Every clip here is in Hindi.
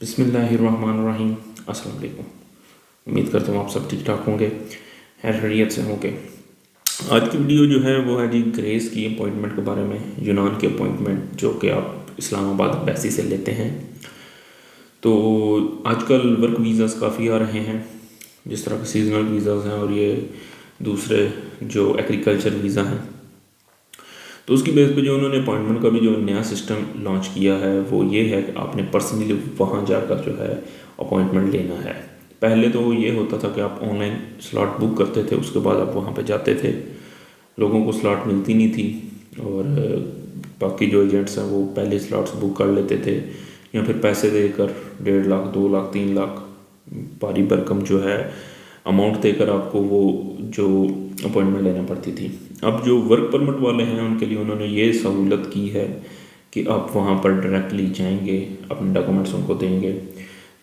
बिस्मिल्लाहिर्रहमानिर्रहीम। अस्सलाम वालेकुम। उम्मीद करता हूँ आप सब ठीक ठाक होंगे, खैरियत से होंगे। आज की वीडियो जो है वो है जी ग्रेस की अपॉइंटमेंट के बारे में, यूनान की अपॉइंटमेंट जो कि आप इस्लामाबाद एम्बेसी से लेते हैं। तो आजकल वर्क वीज़ाज़ काफ़ी आ रहे हैं, जिस तरह के सीजनल वीज़ाज़ हैं और ये दूसरे जो एग्रीकल्चर वीज़ा हैं। तो उसकी बेस पे जो उन्होंने अपॉइंटमेंट का भी जो नया सिस्टम लॉन्च किया है वो ये है कि आपने पर्सनली वहाँ जाकर जो है अपॉइंटमेंट लेना है। पहले तो ये होता था कि आप ऑनलाइन स्लॉट बुक करते थे, उसके बाद आप वहाँ पे जाते थे, लोगों को स्लॉट मिलती नहीं थी और बाकी जो एजेंट्स हैं वो पहले स्लॉट्स बुक कर लेते थे या फिर पैसे देकर 1.5 लाख 2 लाख 3 लाख भारी भरकम जो है अमाउंट देकर आपको वो जो अपॉइंटमेंट लेना पड़ती थी। अब जो वर्क परमिट वाले हैं उनके लिए उन्होंने ये सहूलत की है कि आप वहाँ पर डायरेक्टली जाएंगे, अपने डॉक्यूमेंट्स उनको देंगे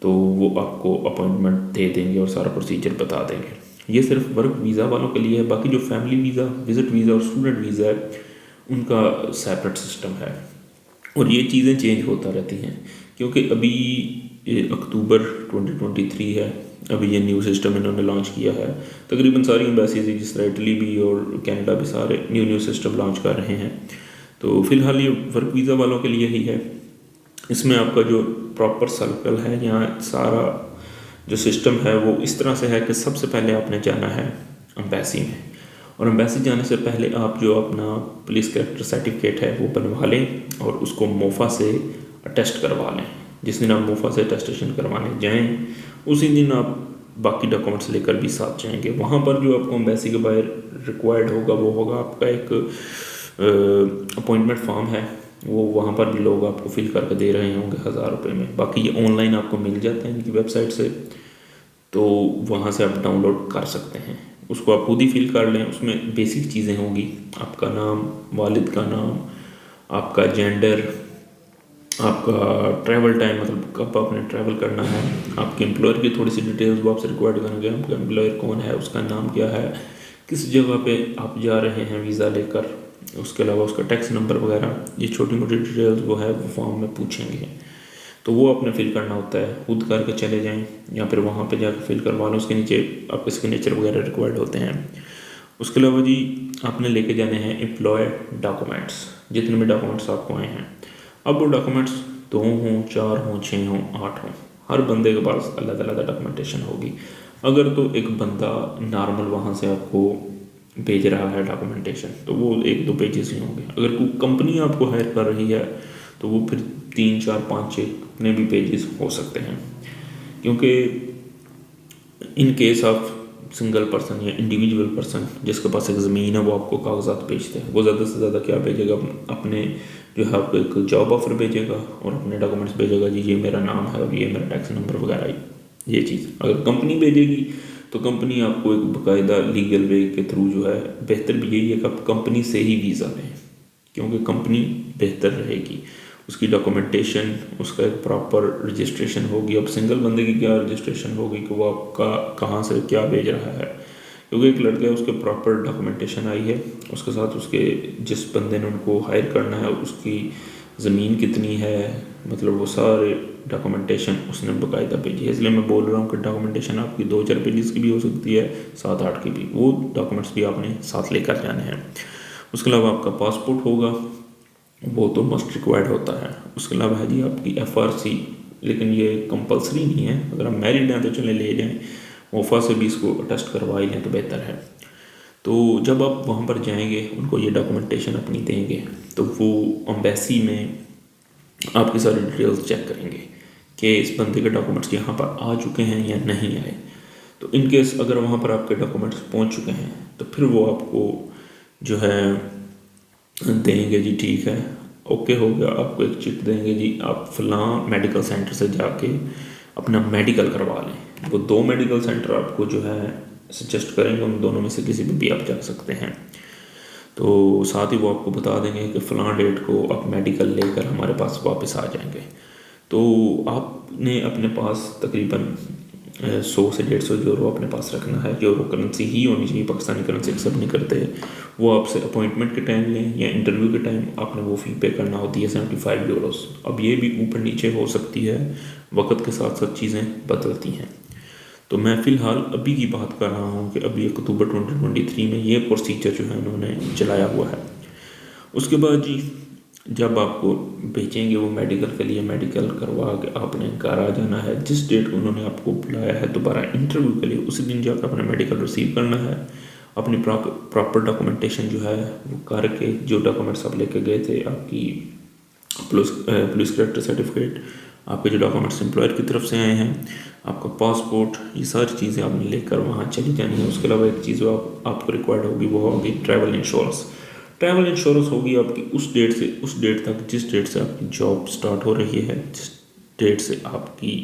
तो वो आपको अपॉइंटमेंट दे देंगे और सारा प्रोसीजर बता देंगे। ये सिर्फ वर्क वीज़ा वालों के लिए है, बाकी जो फैमिली वीज़ा, विज़िट वीज़ा और स्टूडेंट वीज़ा है उनका सेपरेट सिस्टम है और ये चीज़ें चेंज होता रहती हैं क्योंकि अभी अक्टूबर 2023 है, अभी ये न्यू सिस्टम इन्होंने लॉन्च किया है। तकरीबन सारी एम्बेसीज जिस तरह इटली भी और कनाडा भी सारे न्यू सिस्टम लॉन्च कर रहे हैं। तो फ़िलहाल ये वर्क वीज़ा वालों के लिए ही है। इसमें आपका जो प्रॉपर सर्कल है, यहाँ सारा जो सिस्टम है वो इस तरह से है कि सबसे पहले आपने जाना है एम्बेसी में, और एम्बेसी जाने से पहले आप जो अपना पुलिस कैरेक्टर सर्टिफिकेट है वो बनवा लें और उसको मोफा से अटेस्ट करवा लें। जिस दिन आप मोफा से अटेस्टेशन करवाने जाएं उसी दिन आप बाकी डॉक्यूमेंट्स लेकर भी साथ जाएंगे। वहाँ पर जो आपको एम्बेसी के बाहर रिक्वायर्ड होगा वो होगा आपका एक अपॉइंटमेंट फॉर्म है, वो वहाँ पर भी लोग आपको फिल करके दे रहे होंगे 1000 रुपये में। बाकी ये ऑनलाइन आपको मिल जाते हैं इनकी वेबसाइट से, तो वहाँ से आप डाउनलोड कर सकते हैं। उसको आप खुद ही फिल कर लें। उसमें बेसिक चीज़ें होंगी, आपका नाम, वालिद का नाम, आपका जेंडर, आपका ट्रैवल टाइम मतलब कब आपने ट्रैवल करना है, आपके एम्प्लॉयर की थोड़ी सी डिटेल्स वो आपसे रिक्वायर्ड करेंगे, आपका एम्प्लॉयर कौन है, उसका नाम क्या है, किस जगह पे आप जा रहे हैं वीज़ा लेकर, उसके अलावा उसका टैक्स नंबर वगैरह, ये छोटी मोटी डिटेल्स वो है वो फॉर्म में पूछेंगे। तो वो आपने फिल करना होता है, खुद करके चले जाएं या फिर वहाँ पे जाकर फिल करवा लो। उसके नीचे आपके सिग्नेचर वगैरह रिक्वायर्ड होते हैं। उसके अलावा जी आपने लेके जाने हैं एम्प्लॉय डॉक्यूमेंट्स, जितने भी डॉक्यूमेंट्स आपको आए हैं। अब वो डॉक्यूमेंट्स 2 हों, 4 हों, 6 हों, 8 हों, हर बंदे के पास अलग अलग डॉक्यूमेंटेशन होगी। अगर तो एक बंदा नॉर्मल वहाँ से आपको भेज रहा है डॉक्यूमेंटेशन तो वो 1-2 पेजेस ही होंगे। अगर कोई कंपनी आपको हायर कर रही है तो वो फिर 3, 4, 5, 6 कितने भी पेजेस हो सकते हैं, क्योंकि in case of single person या इंडिविजुअल पर्सन जिसके पास एक ज़मीन है वो आपको कागजात भेजते हैं, वो ज़्यादा से ज़्यादा क्या भेजेगा, अपने जो है आपको एक जॉब ऑफर भेजेगा और अपने डॉक्यूमेंट्स भेजेगा, जी ये मेरा नाम है और ये मेरा टैक्स नंबर वगैरह ये चीज़। अगर कंपनी भेजेगी तो कंपनी आपको एक बाकायदा लीगल वे के थ्रू जो है, बेहतर भी यही है कि आप कंपनी से ही वीज़ा लें क्योंकि कंपनी बेहतर रहेगी, उसकी डॉक्यूमेंटेशन, उसका एक प्रॉपर रजिस्ट्रेशन होगी। अब सिंगल बंदे की क्या रजिस्ट्रेशन होगी कि वो आपका कहाँ से क्या भेज रहा है, क्योंकि एक लड़का है उसके प्रॉपर डॉक्यूमेंटेशन आई है, उसके साथ उसके जिस बंदे ने उनको हायर करना है उसकी ज़मीन कितनी है, मतलब वो सारे डॉक्यूमेंटेशन उसने बाकायदा भेजी है। इसलिए मैं बोल रहा हूँ कि डॉक्यूमेंटेशन आपकी 2-4 पेजेस की भी हो सकती है, 7-8 की भी, वो डॉक्यूमेंट्स भी आपने साथ लेकर जाने हैं। उसके अलावा आपका पासपोर्ट होगा, वो तो मस्ट रिक्वायर्ड होता है। उसके अलावा है जी आपकी FRC, लेकिन ये कंपलसरी नहीं है, अगर आप मैरिड हैं तो चले ले जाएं, मोफा से भी इसको अटेस्ट करवा ही लें तो बेहतर है। तो जब आप वहाँ पर जाएंगे उनको ये डॉक्यूमेंटेशन अपनी देंगे तो वो एम्बेसी में आपकी सारी डिटेल्स चेक करेंगे कि इस बंदे के डॉक्यूमेंट्स यहाँ पर आ चुके हैं या नहीं आए। तो इन केस अगर वहाँ पर आपके डॉक्यूमेंट्स पहुँच चुके हैं तो फिर वो आपको जो है देंगे, जी ठीक है ओके हो गया, आपको एक चिप देंगे, जी आप फलां मेडिकल सेंटर से जाके अपना मेडिकल करवा लें। वो 2 मेडिकल सेंटर आपको जो है सजेस्ट करेंगे, उन दोनों में से किसी भी आप जा सकते हैं। तो साथ ही वो आपको बता देंगे कि फ़लाँ डेट को आप मेडिकल लेकर हमारे पास वापस आ जाएंगे। तो आपने अपने पास तकरीबन 100 से 150 यूरो अपने पास रखना है। यूरो करेंसी ही होनी चाहिए, पाकिस्तानी करेंसी एक्सेप्ट नहीं करते। वो आपसे अपॉइंटमेंट के टाइम लें या इंटरव्यू के टाइम आपने वो फ़ी पे करना होती है 75 यूरोस। अब ये भी ऊपर नीचे हो सकती है, वक्त के साथ साथ चीज़ें बदलती हैं। तो मैं फ़िलहाल अभी की बात कर रहा हूँ कि अभी अक्टूबर 2023 में ये प्रोसीजर जो है उन्होंने चलाया हुआ है। उसके बाद जी जब आपको भेजेंगे वो मेडिकल के लिए, मेडिकल करवा के आपने घर आ जाना है। जिस डेट को उन्होंने आपको बुलाया है दोबारा इंटरव्यू के लिए, उसी दिन जाकर अपना मेडिकल रिसीव करना है। अपनी प्रॉपर डॉक्यूमेंटेशन जो है वो करके, जो डॉक्यूमेंट्स आप लेके गए थे, आपकी पुलिस कैरेक्टर सर्टिफिकेट, आपके जो डॉक्यूमेंट्स एम्प्लॉयर की तरफ से आए हैं, आपका पासपोर्ट, ये सारी चीज़ें आपने लेकर वहाँ चली जानी है। उसके अलावा एक चीज़ जो आपको रिक्वायर्ड होगी वो होगी ट्रैवल इंश्योरेंस। ट्रैवल इंश्योरेंस होगी आपकी उस डेट से उस डेट तक जिस डेट से आपकी जॉब स्टार्ट हो रही है, जिस डेट से आपकी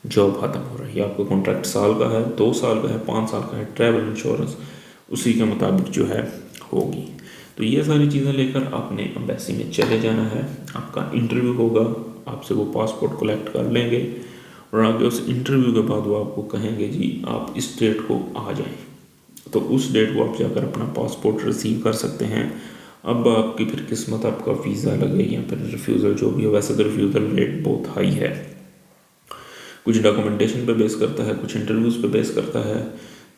जॉब ख़त्म हो रही है। आपका कॉन्ट्रैक्ट साल का है, 2 साल का है, 5 साल का है, ट्रैवल इंश्योरेंस उसी के मुताबिक जो है होगी। तो ये सारी चीज़ें लेकर आपने एम्बेसी में चले जाना है। आपका इंटरव्यू होगा, आपसे वो पासपोर्ट कलेक्ट कर लेंगे और आगे उस इंटरव्यू के बाद वो आपको कहेंगे जी आप इस डेट को आ जाएं। तो उस डेट को आप जाकर अपना पासपोर्ट रिसीव कर सकते हैं। अब आपकी फिर किस्मत, आपका वीज़ा लगे या फिर रिफ्यूज़ल जो भी हो। वैसे तो रिफ्यूज़ल रेट बहुत हाई है, कुछ डॉक्यूमेंटेशन पे बेस करता है, कुछ इंटरव्यूज़ पे बेस करता है।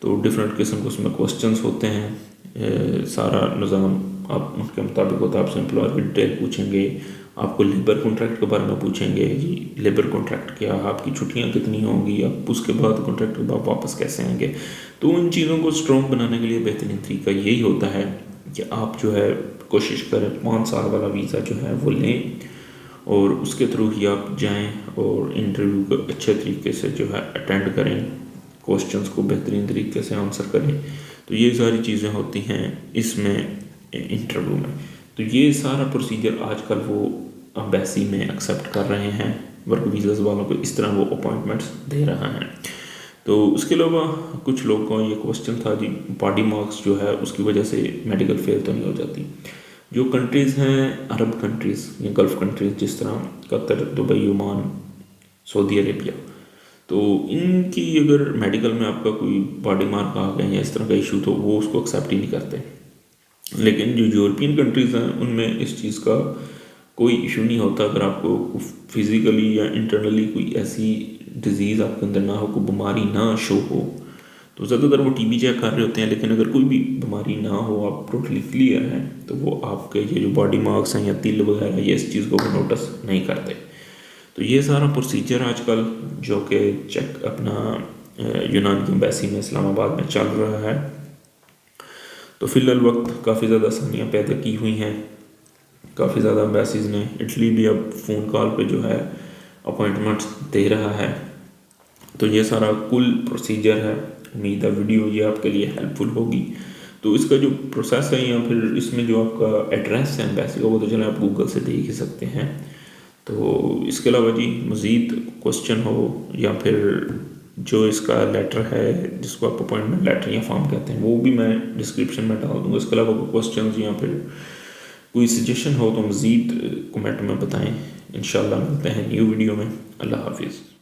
तो डिफरेंट किस्म के उसमें क्वेश्चंस होते हैं। सारा निज़ाम आप उनके मुताबिक होता है। आपसे एम्प्लॉयर की डिटेल पूछेंगे, आपको लेबर कॉन्ट्रैक्ट के बारे में पूछेंगे जी लेबर कॉन्ट्रैक्ट क्या, आपकी छुट्टियां कितनी होंगी, आप उसके बाद कॉन्ट्रैक्ट के बाद वापस कैसे आएंगे। तो इन चीज़ों को स्ट्रॉन्ग बनाने के लिए बेहतरीन तरीका यही होता है कि आप जो है कोशिश करें 5 साल वाला वीज़ा जो है वो लें और उसके थ्रू ही आप जाएं और इंटरव्यू को अच्छे तरीके से जो है अटेंड करें, क्वेश्चंस को बेहतरीन तरीके से आंसर करें। तो ये सारी चीज़ें होती हैं इसमें इंटरव्यू में। तो ये सारा प्रोसीजर आजकल वो एम्बेसी में एक्सेप्ट कर रहे हैं, वर्क वीज़ाज़ वालों को इस तरह वो अपॉइंटमेंट्स दे रहा हैं। तो उसके अलावा कुछ लोगों का ये क्वेश्चन था जी बॉडी मार्क्स जो है उसकी वजह से मेडिकल फेल तो नहीं हो जाती। जो कंट्रीज़ हैं अरब कंट्रीज़ या गल्फ़ कंट्रीज़, जिस तरह Qatar, Dubai, Oman, Saudi Arabia, तो इनकी अगर मेडिकल में आपका कोई बॉडी मार्क आ गया या इस तरह का इशू तो वो उसको एक्सेप्ट ही नहीं करते। लेकिन जो यूरोपियन कंट्रीज़ हैं उनमें इस चीज़ का कोई इशू नहीं होता। अगर आपको फिज़िकली या इंटरनली कोई ऐसी डिज़ीज़ आपके अंदर ना हो, कोई बीमारी ना शो हो, तो ज़्यादातर वो टीबी चेक कर रहे होते हैं। लेकिन अगर कोई भी बीमारी ना हो, आप टोटली क्लियर हैं, तो वो आपके ये जो बॉडी मार्क्स हैं या तिल वगैरह ये इस चीज़ को वो नोटिस नहीं करते। तो ये सारा प्रोसीजर आजकल जो कि चेक अपना यूनान की एम्बेसी में इस्लामाबाद में चल रहा है। तो फ़िलहाल वक्त काफ़ी ज़्यादा आसानियाँ पैदा की हुई हैं, काफ़ी ज़्यादा एम्बेसीज़ ने। इटली भी अब फ़ोन कॉल पे जो है अपॉइंटमेंट्स दे रहा है। तो ये सारा कुल प्रोसीजर है। उम्मीद है वीडियो ये आपके लिए हेल्पफुल होगी। तो इसका जो प्रोसेस है या फिर इसमें जो आपका एड्रेस है एम्बेसी का वो तो चले आप गूगल से देख ही सकते हैं। तो इसके अलावा जी मज़ीद क्वेश्चन हो या फिर जो इसका लेटर है जिसको आप अपॉइंटमेंट लेटर या फॉर्म कहते हैं वो भी मैं डिस्क्रिप्शन में डाल दूँगा। इसके अलावा कोई क्वेश्चन या फिर कोई सजेशन हो तो मज़ीद कमेंट में बताएं। इंशाल्लाह मिलते हैं न्यू वीडियो में। अल्लाह हाफिज़।